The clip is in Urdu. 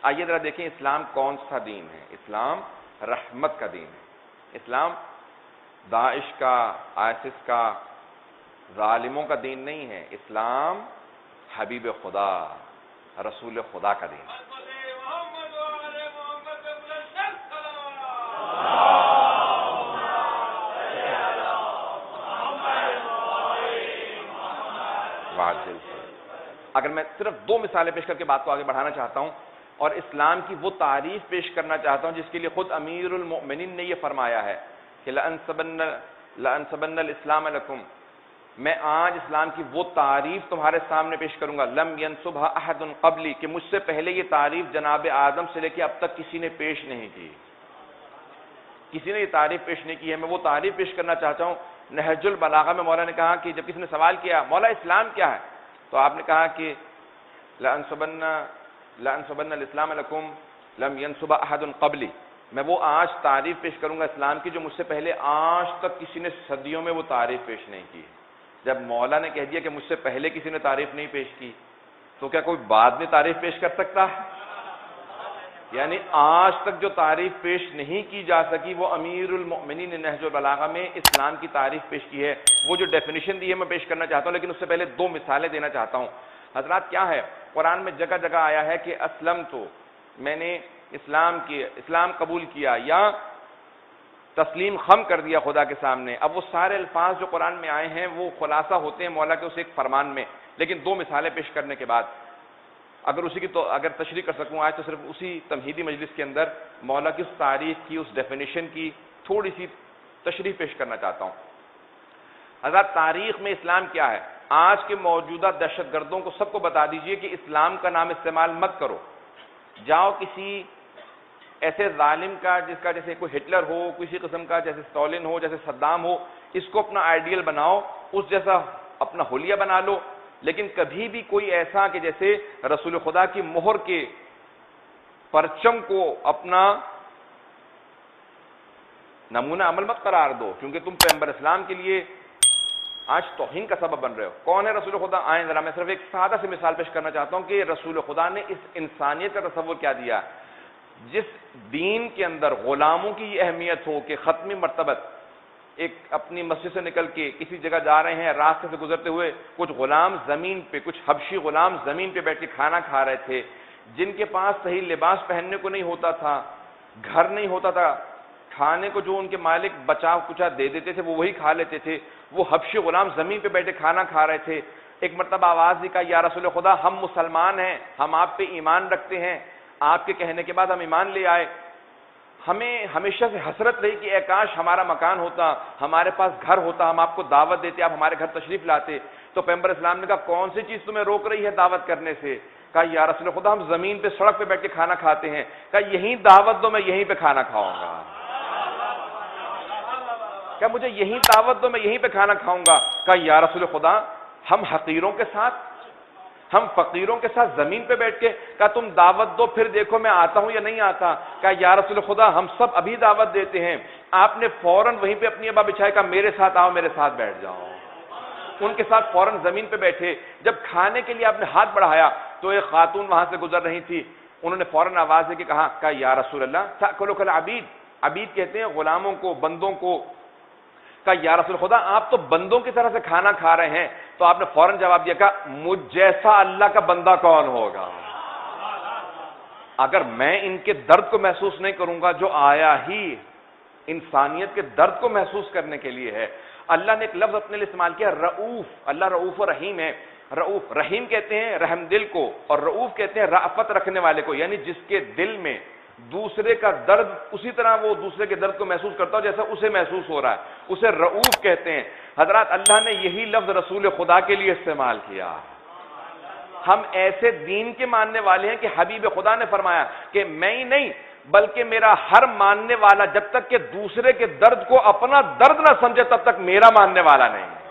آئیے ذرا دیکھیں اسلام کون سا دین ہے؟ اسلام رحمت کا دین ہے۔ اسلام داعش کا، آئسس کا، ظالموں کا دین نہیں ہے۔ اسلام حبیب خدا، رسول خدا کا دین ہے۔ اگر میں صرف دو مثالیں پیش کر کے بات کو آگے بڑھانا چاہتا ہوں اور اسلام کی وہ تعریف پیش کرنا چاہتا ہوں جس کے لیے خود امیر المؤمنین نے یہ فرمایا ہے کہ لَأَنْسَبَنَّ الْإِسْلَامَ لَكُمْ، میں آج اسلام کی وہ تعریف تمہارے سامنے پیش کروں گا، لَمْ يَنْسُبْهَا أَحَدٌ قَبْلِي، کہ مجھ سے پہلے یہ تعریف جناب آدم سے لے کے اب تک کسی نے پیش نہیں کی، کسی نے یہ تعریف پیش نہیں کی ہے۔ میں وہ تعریف پیش کرنا چاہتا ہوں۔ نہج البلاغہ میں مولا نے کہا کہ جب کسی نے سوال کیا مولا اسلام کیا ہے، تو آپ نے کہا کہ لَأَنْسُبَنَّ الْإِسْلَامَ لَكُمْ لَمْ يَنْسُبْهَا أَحَدٌ قَبْلِي، میں وہ آج تعریف پیش کروں گا اسلام کی جو مجھ سے پہلے آج تک کسی نے صدیوں میں وہ تعریف پیش نہیں کی۔ جب مولا نے کہہ دیا کہ مجھ سے پہلے کسی نے تعریف نہیں پیش کی تو کیا کوئی بعد میں تعریف پیش کر سکتا ہے؟ یعنی آج تک جو تعریف پیش نہیں کی جا سکی وہ امیر المؤمنین نے نہج البلاغہ میں اسلام کی تعریف پیش کی ہے۔ وہ جو ڈیفینیشن دی ہے میں پیش کرنا چاہتا ہوں، لیکن اس سے پہلے دو مثالیں دینا چاہتا ہوں۔ حضرات کیا ہے، قرآن میں جگہ جگہ آیا ہے کہ اسلم تو، میں نے اسلام قبول کیا یا تسلیم خم کر دیا خدا کے سامنے۔ اب وہ سارے الفاظ جو قرآن میں آئے ہیں وہ خلاصہ ہوتے ہیں مولا کے اس ایک فرمان میں، لیکن دو مثالیں پیش کرنے کے بعد اگر اسی کی تو اگر تشریح کر سکوں آج تو صرف اسی تمہیدی مجلس کے اندر مولا کی اس تعریف کی، اس ڈیفینیشن کی تھوڑی سی تشریح پیش کرنا چاہتا ہوں۔ حضرات تاریخ میں اسلام کیا ہے؟ آج کے موجودہ دہشت گردوں کو سب کو بتا دیجئے کہ اسلام کا نام استعمال مت کرو، جاؤ کسی ایسے ظالم کا جس کا جیسے کوئی ہٹلر ہو، کسی قسم کا جیسے اسٹالن ہو، جیسے صدام ہو، اس کو اپنا آئیڈیل بناؤ، اس جیسا اپنا حلیہ بنا لو، لیکن کبھی بھی کوئی ایسا کہ جیسے رسول خدا کی مہر کے پرچم کو اپنا نمونہ عمل مت قرار دو، کیونکہ تم پیغمبر اسلام کے لیے آج توہین کا سبب بن رہے ہو۔ کون ہے رسول خدا؟ آئیں ذرا میں صرف ایک سادہ سی مثال پیش کرنا چاہتا ہوں کہ رسول خدا نے اس انسانیت کا تصور کیا دیا۔ جس دین کے اندر غلاموں کی یہ اہمیت ہو کہ ختمی مرتبت ایک اپنی مسجد سے نکل کے کسی جگہ جا رہے ہیں، راستے سے گزرتے ہوئے کچھ غلام زمین پہ، کچھ حبشی غلام زمین پہ بیٹھ کے کھانا کھا رہے تھے، جن کے پاس صحیح لباس پہننے کو نہیں ہوتا تھا، گھر نہیں ہوتا تھا، کھانے کو جو ان کے مالک بچا کچا دے دیتے تھے وہ وہی کھا لیتے تھے، وہ حبشی غلام زمین پہ بیٹھے کھانا کھا رہے تھے۔ ایک مرتبہ آواز دی، کہا یا رسول خدا ہم مسلمان ہیں، ہم آپ پہ ایمان رکھتے ہیں، آپ کے کہنے کے بعد ہم ایمان لے آئے، ہمیں ہمیشہ سے حسرت رہی کہ اے کاش ہمارا مکان ہوتا، ہمارے پاس گھر ہوتا، ہم آپ کو دعوت دیتے، آپ ہمارے گھر تشریف لاتے۔ تو پیغمبر اسلام نے کہا کون سی چیز تمہیں روک رہی ہے دعوت کرنے سے؟ کہا یا رسول خدا ہم زمین پہ سڑک پہ بیٹھ کے کھانا کھاتے ہیں۔ کہا یہیں دعوت دو، میں یہیں پہ کھانا کھاؤں گا۔ کہا مجھے یہیں دعوت دو، میں یہیں پہ کھانا کھاؤں گا۔ کہا یا رسول خدا ہم حقیروں کے ساتھ، ہم فقیروں کے ساتھ زمین پہ بیٹھ کے، کہا تم دعوت دو پھر دیکھو میں آتا ہوں یا نہیں آتا۔ کہا یا رسول خدا ہم سب ابھی دعوت دیتے ہیں۔ آپ نے فوراً وہیں پہ اپنی ابا بچھائے، کہا میرے ساتھ آؤ، میرے ساتھ بیٹھ جاؤ۔ ان کے ساتھ فوراً زمین پہ بیٹھے۔ جب کھانے کے لیے آپ نے ہاتھ بڑھایا تو ایک خاتون وہاں سے گزر رہی تھی، انہوں نے فوراً آواز دے کے کہا یا رسول اللہ تاکلوا العبید، عبید کہتے ہیں غلاموں کو، بندوں کو۔ کہا یا رسول خدا آپ تو بندوں کی طرح سے کھانا کھا رہے ہیں۔ تو آپ نے فوراً جواب دیا، کہا مجھ جیسا اللہ کا بندہ کون ہوگا؟ اگر میں ان کے درد کو محسوس نہیں کروں گا جو آیا ہی انسانیت کے درد کو محسوس کرنے کے لیے ہے۔ اللہ نے ایک لفظ اپنے لیے استعمال کیا، رؤوف۔ اللہ رؤوف و رحیم ہے۔ رؤوف، رحیم کہتے ہیں رحم دل کو، اور رؤوف کہتے ہیں رأفت رکھنے والے کو، یعنی جس کے دل میں دوسرے کا درد اسی طرح وہ دوسرے کے درد کو محسوس کرتا ہو جیسا اسے محسوس ہو رہا ہے، اسے رؤوف کہتے ہیں۔ حضرات اللہ نے یہی لفظ رسول خدا کے لیے استعمال کیا۔ ہم ایسے دین کے ماننے والے ہیں کہ حبیب خدا نے فرمایا کہ میں ہی نہیں بلکہ میرا ہر ماننے والا جب تک کہ دوسرے کے درد کو اپنا درد نہ سمجھے تب تک میرا ماننے والا نہیں ہے۔